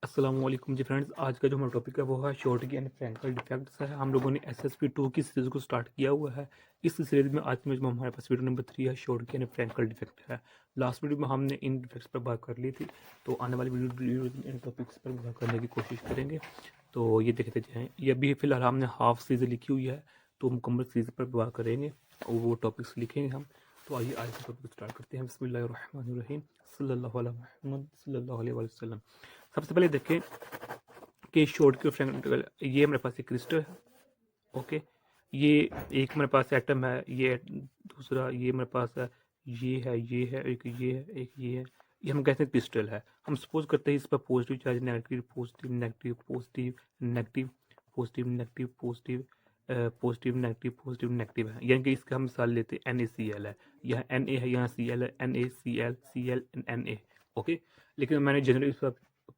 अस्सलाम वालेकुम जी फ्रेंड्स। आज का जो हमारा टॉपिक है वो है शॉर्टकी एंड फ्रैंकल डिफेक्ट्स है। हम लोगों ने एसएसपी 2 की सीरीज़ को स्टार्ट किया हुआ है। इस सीरीज़ में आज में जो हमारे पास वीडियो नंबर 3 है, शॉर्टकी एंड फ्रैंकल डिफेक्ट है। लास्ट वीडियो में हमने इन डिफेक्ट्स पर बात कर ली थी, तो आने वाली वीडियो इन टॉपिक्स पर बात करने की कोशिश करेंगे। तो ये देखते जाएँ। ये अभी फ़िलहाल हमने हाफ सीरीज़ लिखी हुई है, तो मुकम्मल सीरीज़ पर बात करेंगे और वो टॉपिक्स लिखेंगे हम। तो आइए आज का टॉपिक स्टार्ट करते हैं। बिस्मिल्लाहिर्रहमानिर्रहीम, सल्लल्लाहु अला मुहम्मद सल्लल्लाहु अलैहि वसल्लम। सबसे पहले देखें कि शॉर्ट के फ्रैक्टल, ये हमारे पास एक क्रिस्टल है। ओके, ये एक हमारे पास एटम है, ये दूसरा ये हमारे पास है, ये है, एक ये है, एक ये है। ये हम कहते हैं क्रिस्टल है। हम सपोज करते हैं इस पर positive charge, negative, positive, negative, positive, negative, positive, negative, positive, positive, negative, positive, negative है। यानी कि इसका हम मिसाल लेते हैं NaCl है, यहाँ Na है, यहाँ Cl है, NaCl, Cl, Na। ओके, लेकिन मैंने जनरली इस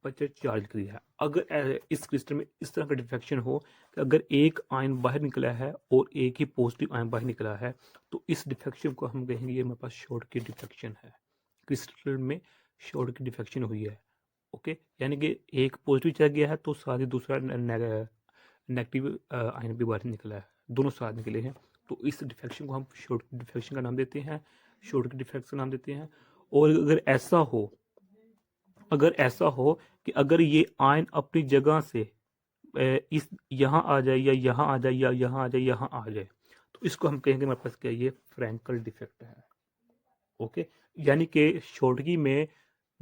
पर चार्ज किया है। अगर इस क्रिस्टल में इस तरह का डिफ्रैक्शन हो कि अगर एक आयन बाहर निकला है और एक ही पॉजिटिव आयन बाहर निकला है, तो इस डिफ्रैक्शन को हम कहेंगे ये हमारे पास शॉर्ट की डिफ्रैक्शन है। क्रिस्टल में शॉर्ट की डिफ्रैक्शन हुई है। ओके, यानी कि एक पॉजिटिव चला गया है तो साथ ही दूसरा नेगेटिव आयन भी बाहर निकला है, दोनों साथ निकले हैं। तो इस डिफ्रैक्शन को हम शॉर्ट की डिफ्रैक्शन का नाम देते हैं, शॉर्ट की डिफ्रैक्शन का नाम देते हैं। और अगर ऐसा हो कि अगर ये आयन अपनी जगह से इस यहाँ आ जाए या यहाँ आ जाए या यहाँ आ जाए यहाँ आ जाए, तो इसको हम कहेंगे हमारे पास क्या, ये फ्रैंकल डिफेक्ट है। ओके, यानी कि शॉर्टकी में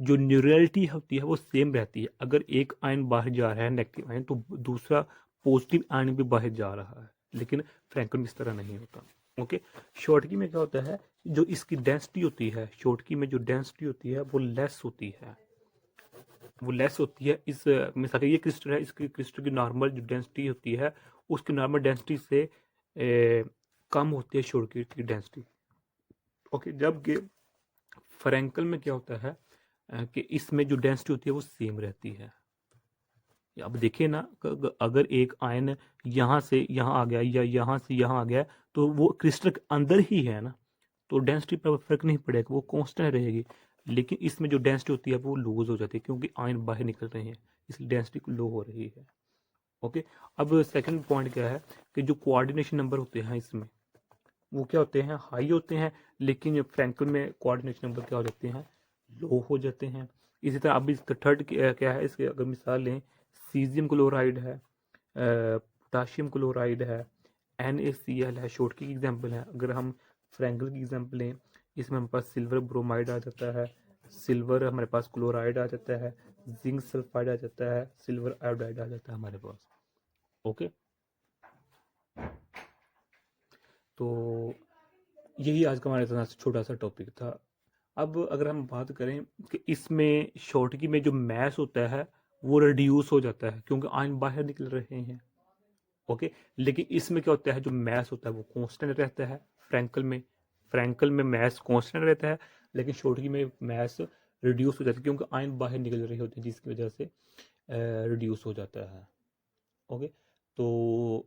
जो न्यूट्रलिटी होती है वो सेम रहती है। अगर एक आयन बाहर जा रहा है नेगेटिव आयन, तो दूसरा पॉजिटिव आयन भी बाहर जा रहा है। लेकिन फ्रैंकल में इस तरह नहीं होता। ओके, शॉर्टकी में क्या होता है, जो इसकी डेंसिटी होती है, शॉर्टकी में जो डेंसिटी होती है वो लेस होती है, वो लेस होती है। इस मिसाल ये क्रिस्टल है, इसकी क्रिस्टल की नॉर्मल जो डेंसिटी होती है उसकी नॉर्मल डेंसिटी से कम होती है शॉर्टकी की डेंसिटी। ओके, जबकि फ्रैंकल में क्या होता है कि इसमें जो डेंसिटी होती है वो सेम रहती है। अब देखिए ना, अगर एक आयन यहाँ से यहाँ आ गया या यहाँ से यहाँ आ गया, तो वो क्रिस्टल के अंदर ही है ना, तो डेंसिटी पर फर्क नहीं पड़ेगा, वो कांस्टेंट रहेगी। लेकिन इसमें जो डेंसिटी होती है वो लूज हो जाती है क्योंकि आयन बाहर निकल रहे हैं, इसलिए डेंसिटी लो हो रही है। ओके, अब सेकंड पॉइंट क्या है कि जो कोऑर्डिनेशन नंबर होते हैं इसमें, वो क्या होते हैं, हाई होते हैं। लेकिन फ्रैंकल में कोऑर्डिनेशन नंबर क्या हो जाते हैं, लो हो जाते हैं। इसी तरह अब इसका थर्ड क्या है, इसके अगर मिसाल लें, सीजियम क्लोराइड है, पोटाशियम क्लोराइड है, NaCl है, शॉर्ट की एग्जांपल है। अगर हम फ्रैंकल की एग्जांपल लें, इसमें हमारे पास सिल्वर ब्रोमाइड आ जाता है, सिल्वर हमारे पास क्लोराइड आ जाता है, जिंक सल्फाइड आ जाता है, सिल्वर आयोडाइड आ जाता है हमारे पास। ओके, तो यही आज का हमारे साथ छोटा सा टॉपिक था। अब अगर हम बात करें कि इसमें शॉर्टकी में जो मैस होता है वो रिड्यूस हो जाता है क्योंकि आयन बाहर निकल रहे हैं। ओके, लेकिन इसमें क्या होता है, जो मैस होता है वो कांस्टेंट रहता है। फ्रैंकल में मैस कांस्टेंट रहता है, लेकिन शॉर्टकी में मैस रिड्यूस हो जाता है क्योंकि आयन बाहर निकल रहे होते हैं, जिसकी वजह से रिड्यूस हो जाता है। ओके, तो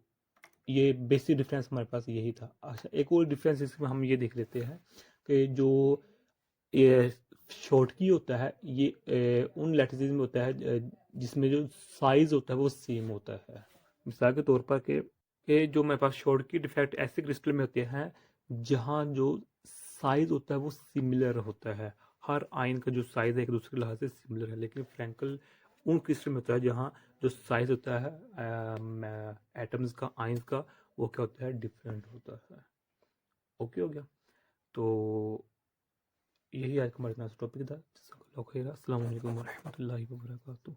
ये बेसिक डिफरेंस हमारे पास यही था। अच्छा, एक और डिफरेंस इसमें हम ये देख लेते हैं कि जो ये शॉर्टकी होता है ये उन लैटिसेस में होता है जिसमें जो साइज होता है वो सेम होता है। मिसाल के तौर पर कि जो मेरे पास शॉर्टकी डिफेक्ट ऐसे क्रिस्टल में होते हैं जहाँ जो साइज होता है वो सिमिलर होता है। हर आयन का जो साइज है एक दूसरे के लिहाज से सिमिलर है। लेकिन फ्रैंकल उन क्रिस्टल में होता है जहाँ जो साइज होता है एटम्स का, आयंस का, वो क्या होता है, डिफरेंट होता है। ओके, हो गया। तो यही आज का हमारे पास टॉपिक था। अस्सलाम वालेकुम वरहमतुल्लाहि वबरकातुहू।